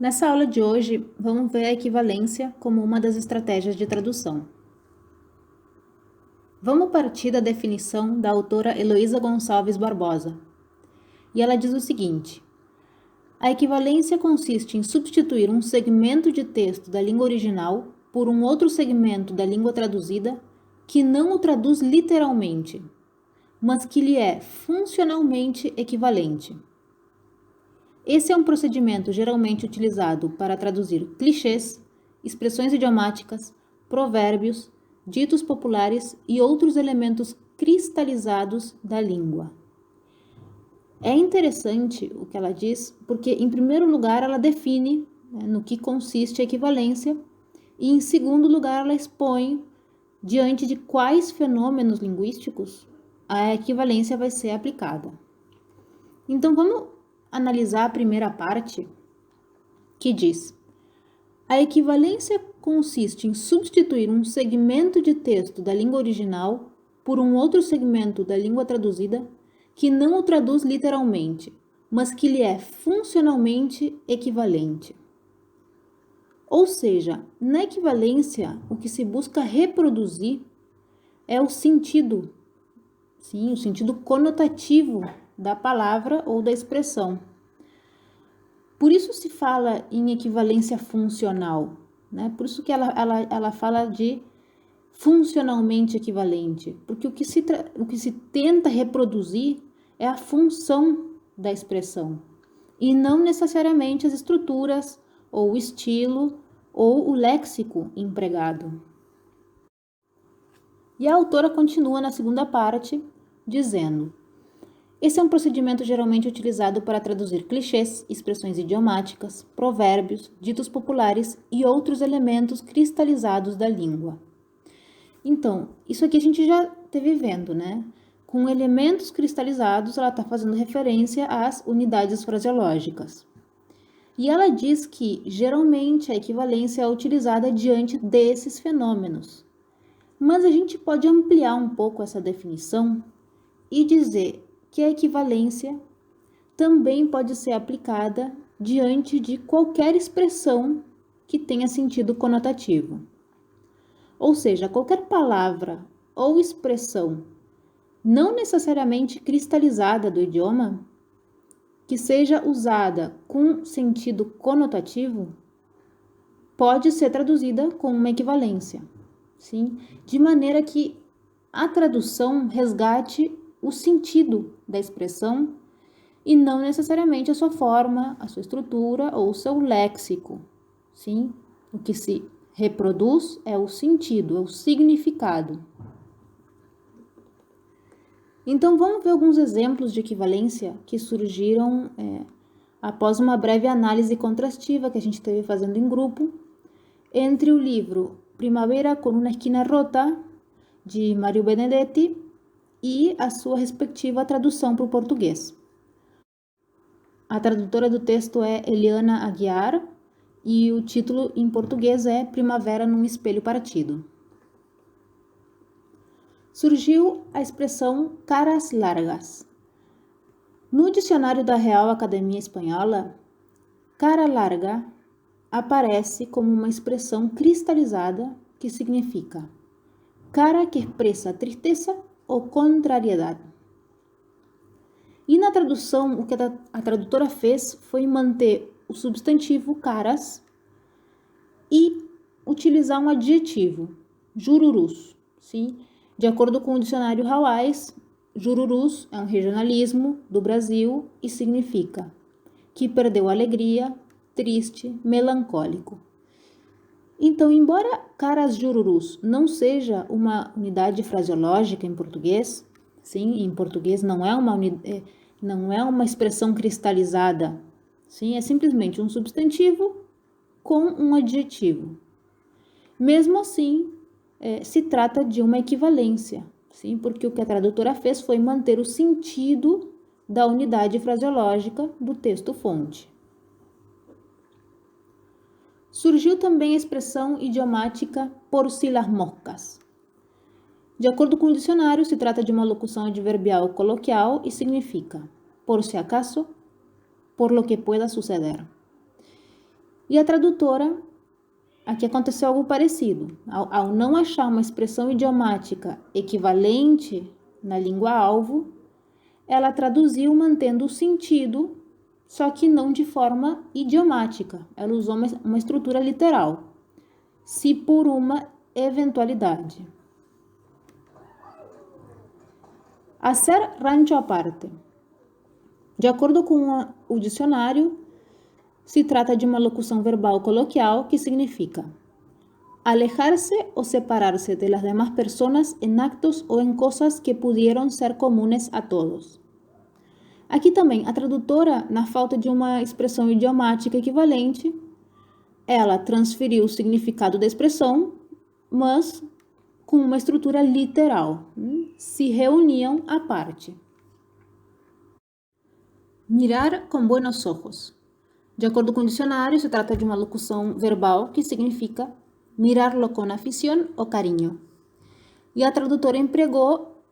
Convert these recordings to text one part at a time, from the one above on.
Nessa aula de hoje, vamos ver a equivalência como uma das estratégias de tradução. Vamos partir da definição da autora Heloísa Gonçalves Barbosa. E ela diz o seguinte: a equivalência consiste em substituir um segmento de texto da língua original por um outro segmento da língua traduzida que não o traduz literalmente, mas que lhe é funcionalmente equivalente. Esse é um procedimento geralmente utilizado para traduzir clichês, expressões idiomáticas, provérbios, ditos populares e outros elementos cristalizados da língua. É interessante o que ela diz, porque, em primeiro lugar, ela define no que consiste a equivalência, e, em segundo lugar, ela expõe diante de quais fenômenos linguísticos a equivalência vai ser aplicada. Então, vamos analisar a primeira parte, que diz: a equivalência consiste em substituir um segmento de texto da língua original por um outro segmento da língua traduzida que não o traduz literalmente, mas que lhe é funcionalmente equivalente. Ou seja, na equivalência, o que se busca reproduzir é o sentido, sim, o sentido conotativo da palavra ou da expressão. Por isso se fala em equivalência funcional, né? Por isso que ela fala de funcionalmente equivalente, porque o que se tenta reproduzir é a função da expressão, e não necessariamente as estruturas, ou o estilo, ou o léxico empregado. E a autora continua na segunda parte, dizendo: esse é um procedimento geralmente utilizado para traduzir clichês, expressões idiomáticas, provérbios, ditos populares e outros elementos cristalizados da língua. Então, isso aqui a gente já esteve vendo, né? Com elementos cristalizados, ela está fazendo referência às unidades fraseológicas. E ela diz que, geralmente, a equivalência é utilizada diante desses fenômenos. Mas a gente pode ampliar um pouco essa definição e dizer que a equivalência também pode ser aplicada diante de qualquer expressão que tenha sentido conotativo. Ou seja, qualquer palavra ou expressão não necessariamente cristalizada do idioma que seja usada com sentido conotativo pode ser traduzida com uma equivalência, sim? De maneira que a tradução resgate o sentido da expressão e não necessariamente a sua forma, a sua estrutura ou o seu léxico, sim? O que se reproduz é o sentido, é o significado. Então, vamos ver alguns exemplos de equivalência que surgiram após uma breve análise contrastiva que a gente esteve fazendo em grupo entre o livro Primavera con una esquina rota, de Mario Benedetti, e a sua respectiva tradução para o português. A tradutora do texto é Eliana Aguiar e o título em português é Primavera num Espelho Partido. Surgiu a expressão caras largas. No dicionário da Real Academia Espanhola, cara larga aparece como uma expressão cristalizada que significa cara que expressa tristeza ou contrariedade. E na tradução, o que a tradutora fez foi manter o substantivo caras e utilizar um adjetivo, jururus, sim? De acordo com o dicionário Hawais, jururus é um regionalismo do Brasil e significa que perdeu a alegria, triste, melancólico. Então, embora caras jururus não seja uma unidade fraseológica em português, sim, em português não é uma expressão cristalizada, sim, é simplesmente um substantivo com um adjetivo. Mesmo assim, se trata de uma equivalência, sim, porque o que a tradutora fez foi manter o sentido da unidade fraseológica do texto-fonte. Surgiu também a expressão idiomática por si las moscas. De acordo com o dicionário, se trata de uma locução adverbial coloquial e significa por si acaso, por lo que pueda suceder. E a tradutora, aqui aconteceu algo parecido. Ao não achar uma expressão idiomática equivalente na língua-alvo, ela traduziu mantendo o sentido, só que não de forma idiomática. Ela usou uma estrutura literal. Se por uma eventualidade. Hacer rancho aparte. De acordo com o dicionário, se trata de uma locução verbal coloquial que significa alejar-se ou separar-se de las demás personas en actos ou en cosas que pudieron ser comunes a todos. Aqui também, a tradutora, na falta de uma expressão idiomática equivalente, ela transferiu o significado da expressão, mas com uma estrutura literal. Se reuniam à parte. Mirar com buenos ojos. De acordo com o dicionário, se trata de uma locução verbal que significa mirarlo com afición ou carinho. E a tradutora empregou,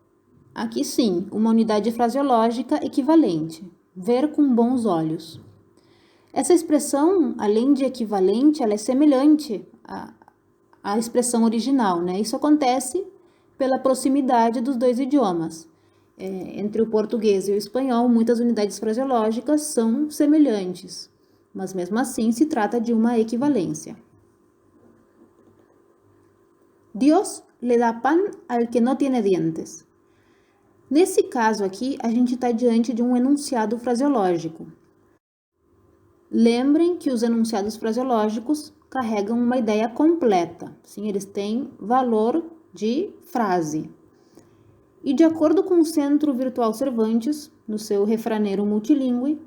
aqui sim, uma unidade fraseológica equivalente, ver com bons olhos. Essa expressão, além de equivalente, ela é semelhante à expressão original, né? Isso acontece pela proximidade dos dois idiomas. Entre o português e o espanhol, muitas unidades fraseológicas são semelhantes, mas mesmo assim se trata de uma equivalência. Dios le dá pan al que no tiene dientes. Nesse caso aqui, a gente está diante de um enunciado fraseológico. Lembrem que os enunciados fraseológicos carregam uma ideia completa. Sim, eles têm valor de frase. E de acordo com o Centro Virtual Cervantes, no seu refraneiro multilingüe,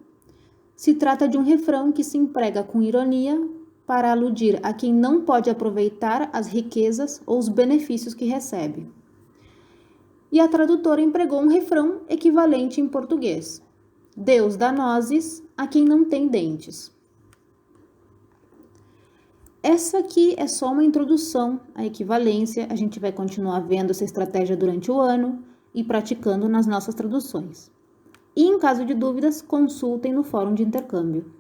se trata de um refrão que se emprega com ironia para aludir a quem não pode aproveitar as riquezas ou os benefícios que recebe. E a tradutora empregou um refrão equivalente em português. Deus dá nozes a quem não tem dentes. Essa aqui é só uma introdução à equivalência. A gente vai continuar vendo essa estratégia durante o ano e praticando nas nossas traduções. E em caso de dúvidas, consultem no fórum de intercâmbio.